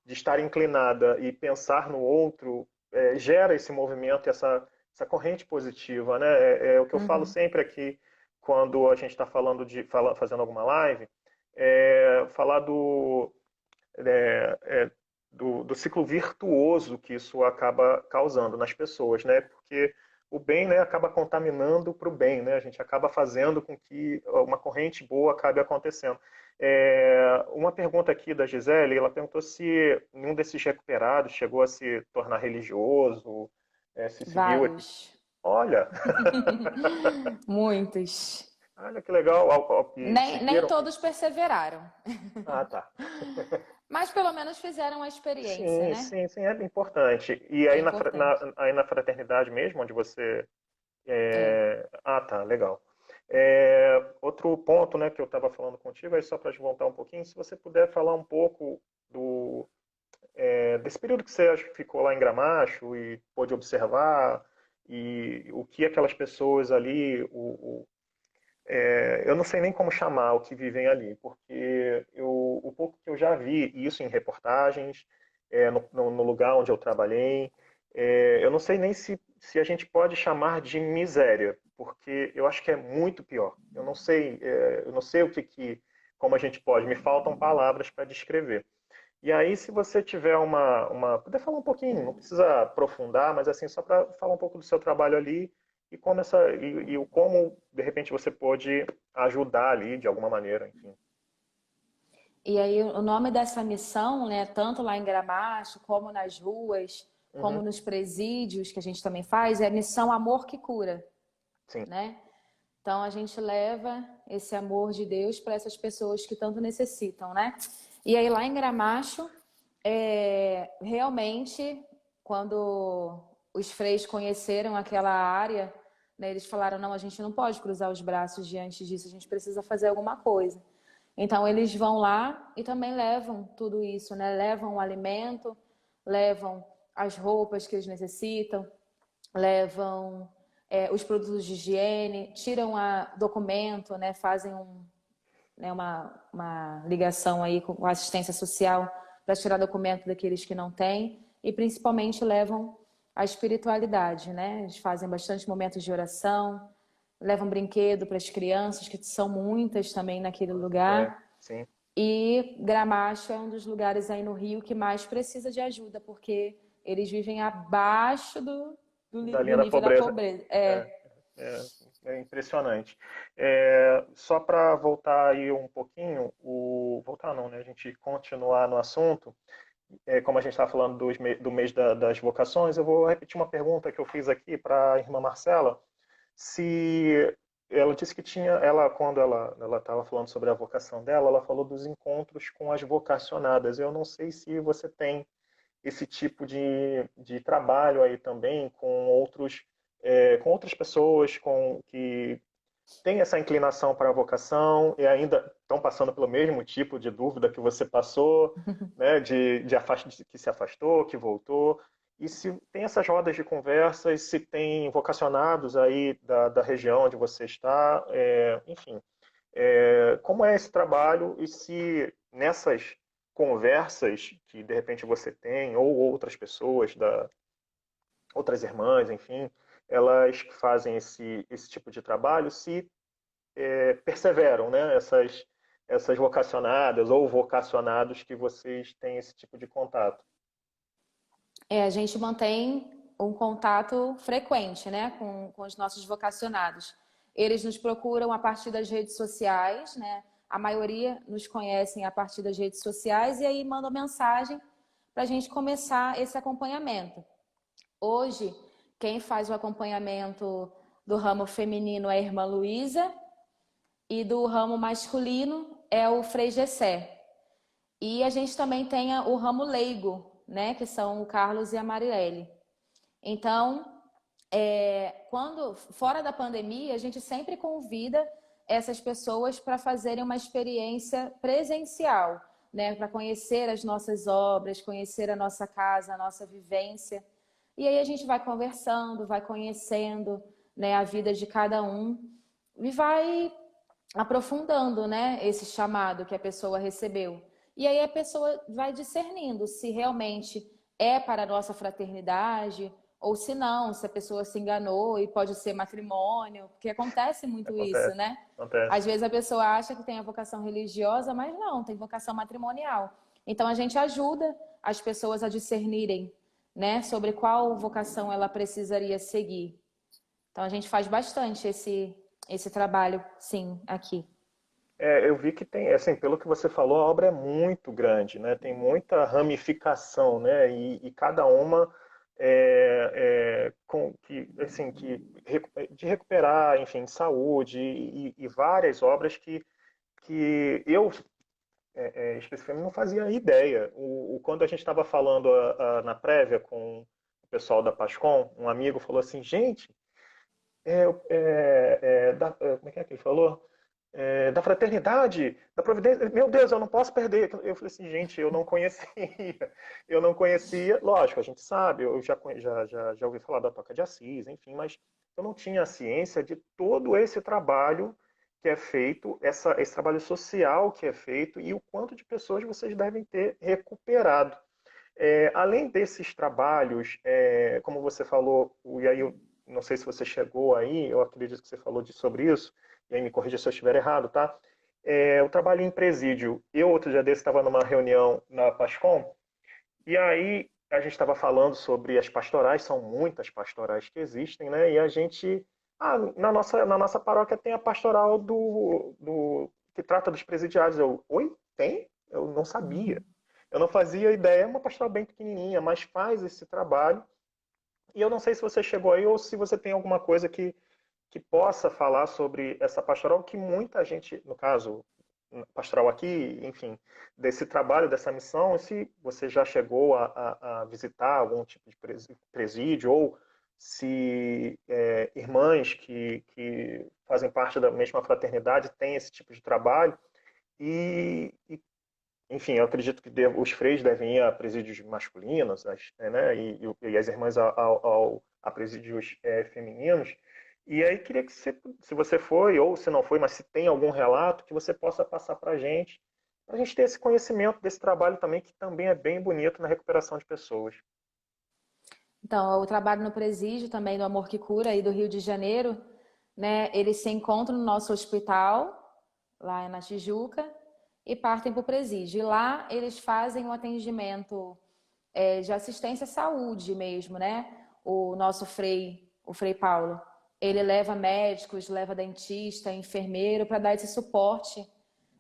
estar inclinada e pensar no outro, gera esse movimento, essa corrente positiva, né? É o que eu falo Uhum. sempre aqui, quando a gente está falando fazendo alguma live, falar é, é, do ciclo virtuoso que isso acaba causando nas pessoas, né? Porque o bem, né, acaba contaminando para o bem, né? A gente acaba fazendo com que uma corrente boa acabe acontecendo. Uma pergunta aqui da Gisele, ela perguntou se nenhum desses recuperados chegou a se tornar religioso, se seguiu. Vários. Olha, Muitos. olha que legal, que Nem seguiram. todos perseveraram. Ah, tá. Mas pelo menos fizeram a experiência, Sim, né? sim, sim, é importante. E É aí importante. aí na fraternidade mesmo, onde você. É. Ah, tá, legal. Outro ponto, né, que eu estava falando contigo, aí só para te voltar um pouquinho, se você puder falar um pouco desse período que você acha que ficou lá em Gramacho e pôde observar, e o que aquelas pessoas ali, eu não sei nem como chamar o que vivem ali, porque o pouco que eu já vi isso em reportagens, no lugar onde eu trabalhei, eu não sei nem se a gente pode chamar de miséria, porque eu acho que é muito pior. Eu não sei como a gente pode, me faltam palavras para descrever. E aí, se você tiver puder falar um pouquinho, não precisa aprofundar, mas assim, só para falar um pouco do seu trabalho ali e o como, de repente, você pode ajudar ali de alguma maneira, enfim. E aí o nome dessa missão, né, tanto lá em Gramacho, como nas ruas, como Uhum, nos presídios que a gente também faz, é a missão Amor que Cura, sim, né? Então a gente leva esse amor de Deus para essas pessoas que tanto necessitam, né? E aí lá em Gramacho, realmente, quando os freios conheceram aquela área, né, eles falaram, não, a gente não pode cruzar os braços diante disso, a gente precisa fazer alguma coisa. Então eles vão lá e também levam tudo isso, né? Levam o alimento, levam as roupas que eles necessitam, levam os produtos de higiene, tiram documento, né? Fazem né, uma ligação aí com a assistência social para tirar documento daqueles que não têm e principalmente levam a espiritualidade, né? Eles fazem bastante momentos de oração, levam brinquedo para as crianças, que são muitas também naquele lugar. sim, E Gramacho é um dos lugares aí no Rio que mais precisa de ajuda, porque eles vivem abaixo da linha do da nível da pobreza. pobreza. É, é impressionante. Só para voltar aí um pouquinho, voltar não, né? A gente continuar no assunto. Como a gente está falando do mês das vocações, eu vou repetir uma pergunta que eu fiz aqui para a irmã Marcela. Se ela disse que quando ela estava falando sobre a vocação dela, ela falou dos encontros com as vocacionadas. Eu não sei se você tem esse tipo de trabalho aí também com outras pessoas que têm essa inclinação para a vocação e ainda estão passando pelo mesmo tipo de dúvida que você passou, né, de que se afastou, que voltou. E se tem essas rodas de conversa, e se tem vocacionados aí da região onde você está, enfim, como é esse trabalho e se nessas conversas que de repente você tem, ou outras pessoas, outras irmãs, enfim, elas que fazem esse tipo de trabalho, se perseveram, né? essas vocacionadas ou vocacionados que vocês têm esse tipo de contato? A gente mantém um contato frequente, né, com os nossos vocacionados. Eles nos procuram a partir das redes sociais, né? A maioria nos conhecem a partir das redes sociais e aí mandam mensagem para a gente começar esse acompanhamento. Hoje, quem faz o acompanhamento do ramo feminino é a irmã Luísa e do ramo masculino é o Frei Gessé. E a gente também tem o ramo leigo, né, que são o Carlos e a Marilele. Então, quando fora da pandemia, a gente sempre convida essas pessoas para fazerem uma experiência presencial, né, para conhecer as nossas obras, conhecer a nossa casa, a nossa vivência. E aí a gente vai conversando, vai conhecendo, né, a vida de cada um e vai aprofundando, né, esse chamado que a pessoa recebeu. E aí a pessoa vai discernindo se realmente é para a nossa fraternidade ou se não, se a pessoa se enganou e pode ser matrimônio, porque acontece muito isso, Acontece, né? Às acontece. vezes a pessoa acha que tem a vocação religiosa, mas não, tem vocação matrimonial. Então a gente ajuda as pessoas a discernirem, né, sobre qual vocação ela precisaria seguir. Então a gente faz bastante esse trabalho, sim, aqui. Eu vi que tem, assim, pelo que você falou, a obra é muito grande, né? Tem muita ramificação, né? E cada uma assim, de recuperar, enfim, saúde e várias obras que eu especificamente não fazia ideia. Quando a gente estava falando na prévia com o pessoal da Pascom, um amigo falou assim, gente, como é que ele falou? Da fraternidade, da providência. Meu Deus, eu não posso perder. Eu falei assim, gente, eu não conhecia. Eu não conhecia. Lógico, a gente sabe, eu já ouvi falar da Toca de Assis, enfim, mas eu não tinha a ciência de todo esse trabalho que é feito, esse trabalho social que é feito e o quanto de pessoas vocês devem ter recuperado. Além desses trabalhos, como você falou, e aí eu não sei se você chegou aí, eu acredito que você falou sobre isso, e aí me corrija se eu estiver errado, tá? O trabalho em presídio. Eu, outro dia desse, estava numa reunião na Pascom, e aí a gente estava falando sobre as pastorais, são muitas pastorais que existem, né? E a gente, na nossa paróquia tem a pastoral que trata dos presidiários. Oi? Tem? Eu não sabia. Eu não fazia ideia, é uma pastoral bem pequenininha, mas faz esse trabalho. E eu não sei se você chegou aí ou se você tem alguma coisa que possa falar sobre essa pastoral, que muita gente, no caso, pastoral aqui, enfim, desse trabalho, dessa missão, e se você já chegou a visitar algum tipo de presídio, ou se irmãs que fazem parte da mesma fraternidade têm esse tipo de trabalho, e enfim, eu acredito que os freios devem ir a presídios masculinos, né, e as irmãs a presídios femininos. E aí queria que você, se você foi ou se não foi, mas se tem algum relato, que você possa passar para a gente ter esse conhecimento desse trabalho também, que também é bem bonito na recuperação de pessoas. Então, o trabalho no presídio também do Amor que Cura aí do Rio de Janeiro, né? Eles se encontram no nosso hospital, lá na Tijuca, e partem para o presídio. E lá eles fazem um atendimento de assistência à saúde mesmo, né? O Frei Paulo, ele leva médicos, leva dentista, enfermeiro para dar esse suporte,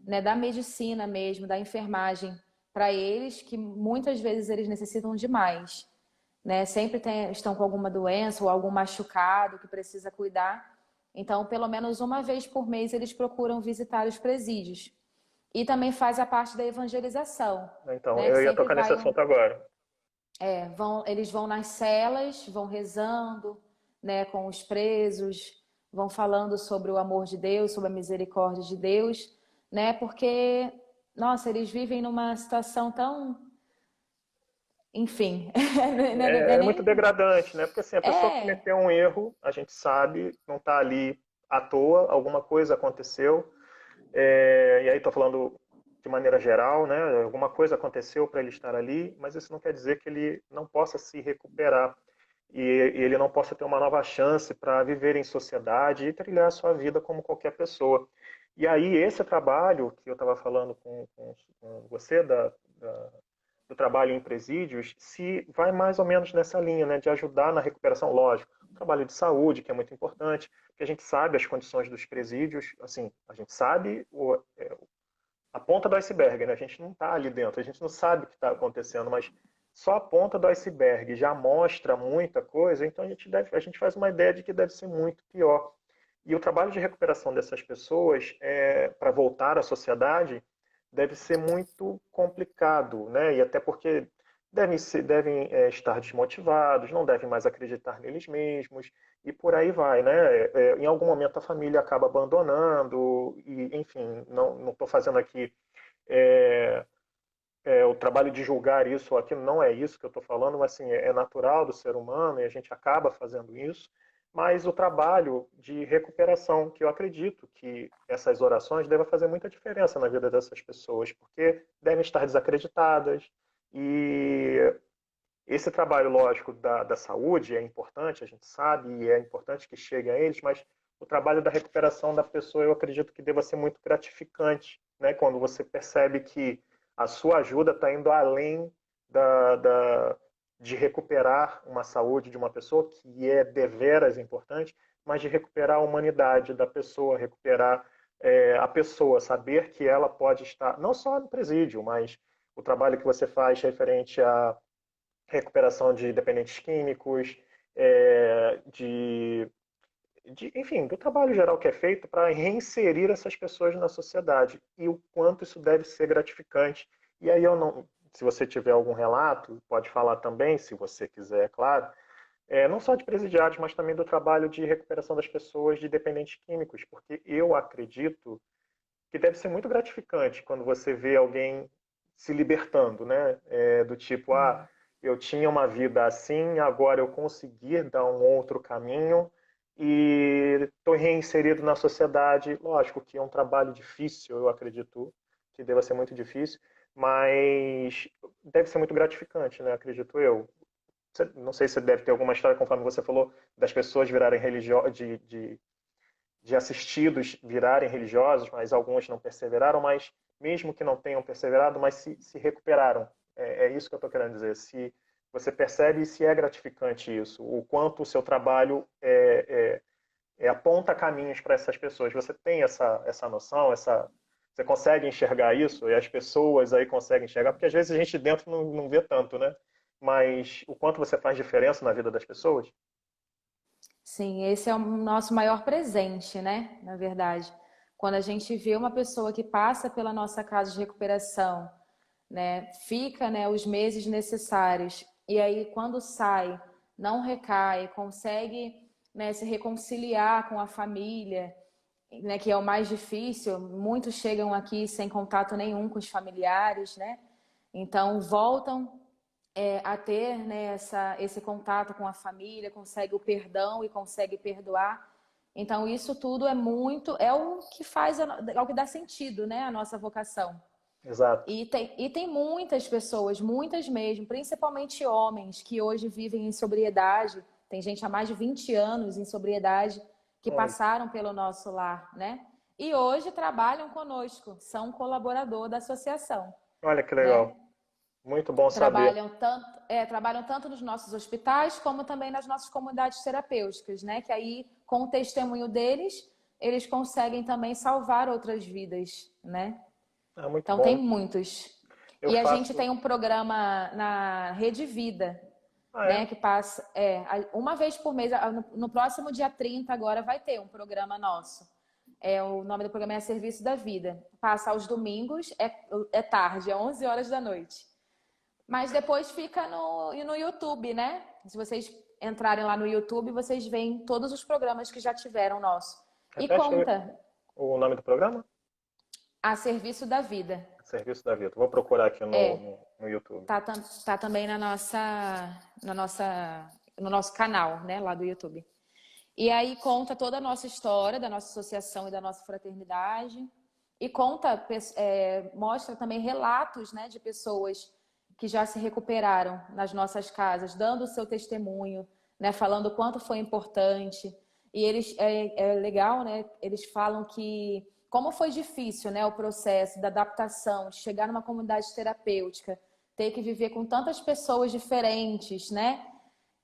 né, da medicina mesmo, da enfermagem para eles, que muitas vezes eles necessitam demais, né? Sempre estão com alguma doença ou algum machucado que precisa cuidar. Então, pelo menos uma vez por mês eles procuram visitar os presídios. E também faz a parte da evangelização, Então, né? Que eu ia sempre tocar nesse vai assunto agora. eles vão nas celas, vão rezando, né, com os presos, vão falando sobre o amor de Deus, sobre a misericórdia de Deus, né? Porque, nossa, eles vivem numa situação tão, enfim, não é É muito nem degradante, né? Porque assim, a pessoa é, cometeu um erro, a gente sabe, não está ali à toa, alguma coisa aconteceu. E aí estou falando de maneira geral, né? Alguma coisa aconteceu para ele estar ali, mas isso não quer dizer que ele não possa se recuperar e ele não possa ter uma nova chance para viver em sociedade e trilhar a sua vida como qualquer pessoa. E aí esse trabalho que eu estava falando com você, do trabalho em presídios, se vai mais ou menos nessa linha, né, de ajudar na recuperação, lógico. O trabalho de saúde, que é muito importante, porque a gente sabe as condições dos presídios, assim, a gente sabe a ponta do iceberg, né? A gente não está ali dentro, a gente não sabe o que está acontecendo, mas só a ponta do iceberg já mostra muita coisa, então a gente faz uma ideia de que deve ser muito pior. E o trabalho de recuperação dessas pessoas, para voltar à sociedade, deve ser muito complicado, né? E até porque devem estar desmotivados, não devem mais acreditar neles mesmos, e por aí vai, né? Em algum momento a família acaba abandonando, e enfim, não estou fazendo aqui é, o trabalho de julgar isso ou aquilo, não é isso que eu estou falando, mas assim, é natural do ser humano e a gente acaba fazendo isso, mas o trabalho de recuperação, que eu acredito que essas orações devem fazer muita diferença na vida dessas pessoas, porque devem estar desacreditadas e esse trabalho, lógico, da saúde é importante, a gente sabe, e é importante que chegue a eles, mas o trabalho da recuperação da pessoa, eu acredito que deva ser muito gratificante, né? Quando você percebe que a sua ajuda está indo além da, da, de recuperar uma saúde de uma pessoa, que é deveras importante, mas de recuperar a humanidade da pessoa, recuperar a pessoa, saber que ela pode estar, não só no presídio, mas o trabalho que você faz referente a recuperação de dependentes químicos, é, enfim, do trabalho geral que é feito para reinserir essas pessoas na sociedade e o quanto isso deve ser gratificante. E aí eu não, se você tiver algum relato, pode falar também, se você quiser, é claro, não só de presidiários, mas também do trabalho de recuperação das pessoas de dependentes químicos, porque eu acredito que deve ser muito gratificante quando você vê alguém se libertando, né? Do tipo, Sim. eu tinha uma vida assim, agora eu consegui dar um outro caminho e estou reinserido na sociedade. Lógico que é um trabalho difícil, eu acredito que deva ser muito difícil, mas deve ser muito gratificante, né? Acredito eu. Não sei se deve ter alguma história, conforme você falou, das pessoas virarem religiosas, de assistidos virarem religiosos, mas alguns não perseveraram, mas mesmo que não tenham perseverado, mas se recuperaram. É isso que eu estou querendo dizer. Se você percebe se é gratificante isso, o quanto o seu trabalho aponta caminhos para essas pessoas. Você tem essa noção, você consegue enxergar isso e as pessoas aí conseguem enxergar, porque às vezes a gente dentro não vê tanto, né? Mas o quanto você faz diferença na vida das pessoas. Sim, esse é o nosso maior presente, né? Na verdade, quando a gente vê uma pessoa que passa pela nossa casa de recuperação, né, fica, né, os meses necessários e aí quando sai, não recai, consegue, né, se reconciliar com a família, né, que é o mais difícil. Muitos chegam aqui sem contato nenhum com os familiares, né? Então voltam a ter, né, esse contato com a família, consegue o perdão e consegue perdoar. Então, isso tudo é o que faz, é o que dá sentido, né, a nossa vocação. Exato. E tem muitas pessoas, muitas mesmo, principalmente homens, que hoje vivem em sobriedade. Tem gente há mais de 20 anos em sobriedade que Olha, passaram pelo nosso lar, né? E hoje trabalham conosco, são colaborador da associação, olha que né? legal. Muito bom saber. Trabalham tanto nos nossos hospitais como também nas nossas comunidades terapêuticas, né? Que aí, com o testemunho deles, eles conseguem também salvar outras vidas, né? Muito Então tem bom. muitos. Eu E a gente faço. tem um programa na Rede Vida, Ah, né? é? Que passa uma vez por mês. No próximo dia 30 agora vai ter um programa nosso. O nome do programa é Serviço da Vida. Passa aos domingos, é tarde, é 11 horas da noite. Mas depois fica no YouTube, né? Se vocês entrarem lá no YouTube, vocês veem todos os programas que já tiveram nosso. E Repete conta o nome do programa? a Serviço da Vida. Serviço da Vida. Vou procurar aqui É, no YouTube. tá também no nosso canal, né, lá do YouTube. E aí conta toda a nossa história da nossa associação e da nossa fraternidade. E mostra também relatos, né, de pessoas que já se recuperaram nas nossas casas, dando o seu testemunho, né, falando o quanto foi importante. E é legal, né? Eles falam que como foi difícil, né, o processo da adaptação, de chegar numa comunidade terapêutica, ter que viver com tantas pessoas diferentes, né?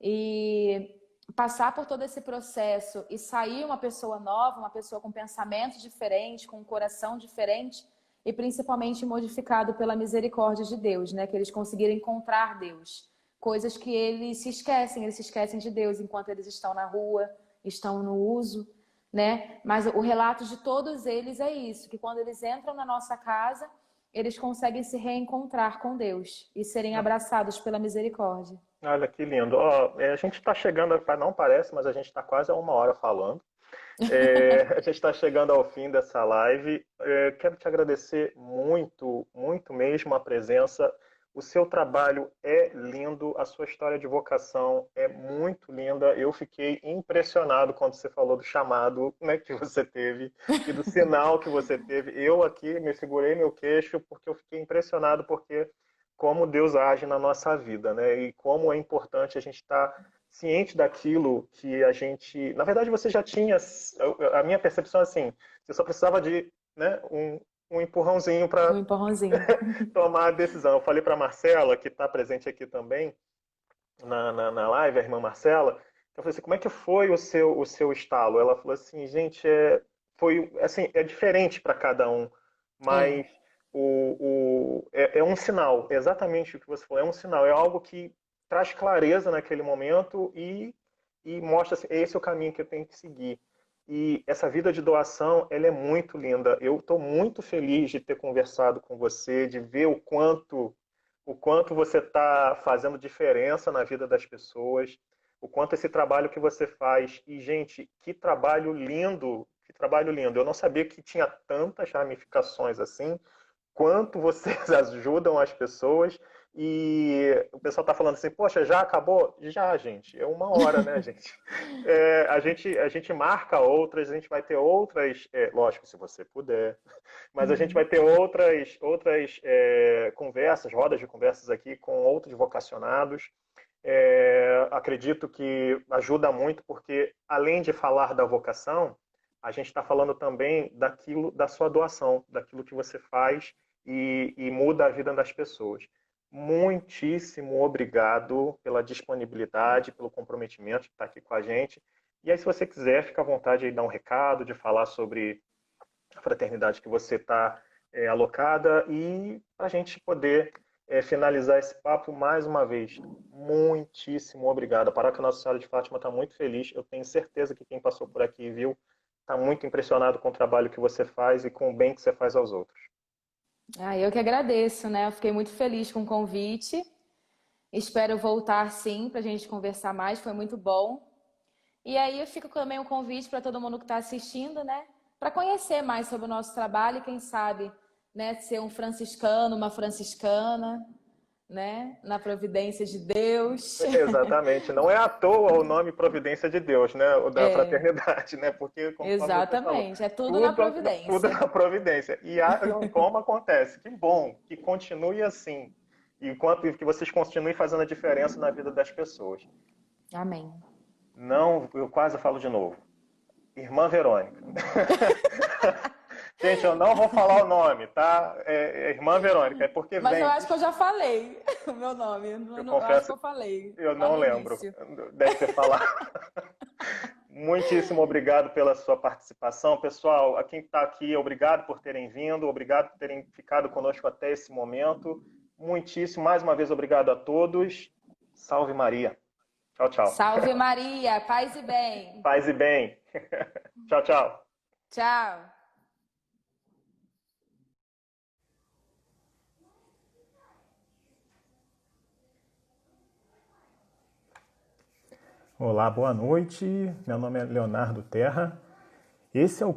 E passar por todo esse processo e sair uma pessoa nova, uma pessoa com pensamento diferente, com um coração diferente e principalmente modificado pela misericórdia de Deus, né? Que eles conseguiram encontrar Deus. Coisas que eles se esquecem de Deus enquanto eles estão na rua, estão no uso, né? Mas o relato de todos eles é isso, que quando eles entram na nossa casa, eles conseguem se reencontrar com Deus e serem abraçados pela misericórdia. Olha que lindo. Ó, a gente está chegando, não parece, mas a gente está quase a 1 hora falando. A gente está chegando ao fim dessa live. Quero te agradecer muito, muito mesmo a presença. O seu trabalho é lindo, a sua história de vocação é muito linda. Eu fiquei impressionado quando você falou do chamado, né, que você teve e do sinal que você teve. Eu aqui me segurei meu queixo porque eu fiquei impressionado porque como Deus age na nossa vida, né? E como é importante a gente estar ciente daquilo que a gente... Na verdade, você já tinha... A minha percepção é assim, você só precisava de, né, um empurrãozinho Um para empurrãozinho. tomar a decisão. Eu falei para a Marcela, que está presente aqui também na live, a irmã Marcela, eu falei assim, como é que foi o seu estalo? Ela falou assim, gente, foi assim, é diferente para cada um, É. mas é um sinal, é exatamente o que você falou, é um sinal, é algo que traz clareza naquele momento e mostra assim, esse é o caminho que eu tenho que seguir. E essa vida de doação, ela é muito linda. Eu estou muito feliz de ter conversado com você, de ver o quanto você está fazendo diferença na vida das pessoas, o quanto esse trabalho que você faz. E, gente, que trabalho lindo, que trabalho lindo. Eu não sabia que tinha tantas ramificações assim, quanto vocês ajudam as pessoas. E o pessoal está falando assim, poxa, já acabou? Já, gente, é 1 hora, né, gente? A gente marca outras, a gente vai ter outras, lógico, se você puder, mas a gente vai ter outras conversas, rodas de conversas aqui com outros vocacionados. Acredito que ajuda muito, porque além de falar da vocação, a gente está falando também daquilo, da sua doação, daquilo que você faz e muda a vida das pessoas. Muitíssimo obrigado pela disponibilidade, pelo comprometimento de estar aqui com a gente. E aí, se você quiser, fica à vontade de dar um recado, de falar sobre a fraternidade que você está alocada e para a gente poder finalizar esse papo mais uma vez. Muitíssimo obrigado. A Paróquia Nossa Senhora de Fátima está muito feliz. Eu tenho certeza que quem passou por aqui e viu está muito impressionado com o trabalho que você faz e com o bem que você faz aos outros. Ah, eu que agradeço, né? Eu fiquei muito feliz com o convite. Espero voltar sim para a gente conversar mais, foi muito bom. E aí eu fico também um convite para todo mundo que está assistindo, né? Para conhecer mais sobre o nosso trabalho e quem sabe, né, ser um franciscano, uma franciscana, né? Na providência de Deus. Exatamente. Não é à toa o nome Providência de Deus, né? O da É, fraternidade, né? Porque, conforme você falou, exatamente. É tudo na tudo providência. na providência. E como acontece? Que bom, que continue assim. E enquanto que vocês continuem fazendo a diferença na vida das pessoas. Amém. Não, eu quase falo de novo. Irmã Verônica. Gente, eu não vou falar o nome, tá? Irmã Verônica, é porque Mas eu vem. acho que eu já falei o meu nome. Eu Eu acho que confesso, eu falei eu lá não no lembro. início. Deve ter falado. Muitíssimo obrigado pela sua participação. Pessoal, a quem está aqui, obrigado por terem vindo, obrigado por terem ficado conosco até esse momento. Muitíssimo, mais uma vez, obrigado a todos. Salve Maria. Tchau, tchau. Salve Maria, paz e bem. Paz e bem. Tchau, tchau. Tchau. Olá, boa noite. Meu nome é Leonardo Terra. Esse é o